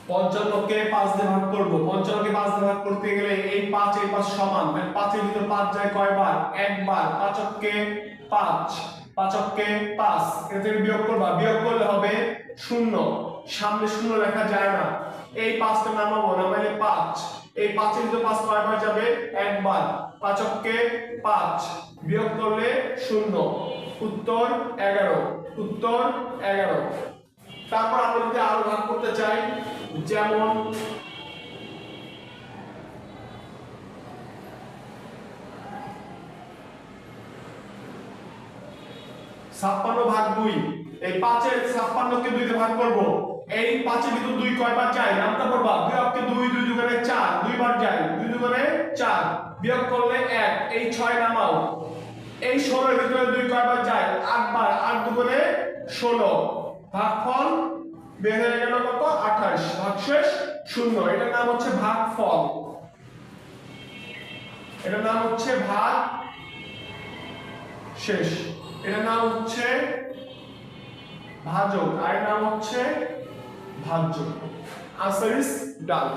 55 কে 5 দিয়ে ভাগ করব 55 কে 5 দিয়ে ভাগ করতে গেলে এই 5 এই 5 সমান মানে 5 এর ভিতর 5 যায় কয়বার একবার 5 কে 5 5 কে 5 এর থেকে বিয়োগ করবা বিয়োগ করলে হবে 0 সামনে 0 লেখা যায় না এই 5 টা নামাবো নামাইলে 5 এই 5 এর ভিতর 5 কয়বার যাবে একবার 5 কে 5 বিয়োগ করলে 0 উত্তর 11 উত্তর 11 তারপর আমরা যদি আরো ভাগ করতে চাই যেমন 56 ভাগ 2 এই 5 এর 56 কে 2 দিয়ে ভাগ করব এই 5 এর ভিতর 2 কয়বার যায় নামটা পড়বা বিয়োগ কে 2 2 দুগুণে 4 দুইবার যায় 2 দুগুণে 4 বিয়োগ করলে 1 এই 6 নামাও এই 16 এর ভিতরে 2 কয়বার যায় 8 বার 8 দুগুণে 16 ভাগফল বের হয়ে গেল কত 28 ভাগশেষ 0 এটার নাম হচ্ছে ভাগফল এটার নাম হচ্ছে ভাগ শেষ এটার নাম হচ্ছে ভাজক আর এর নাম হচ্ছে ভাজ্য আনসার ইজ ডান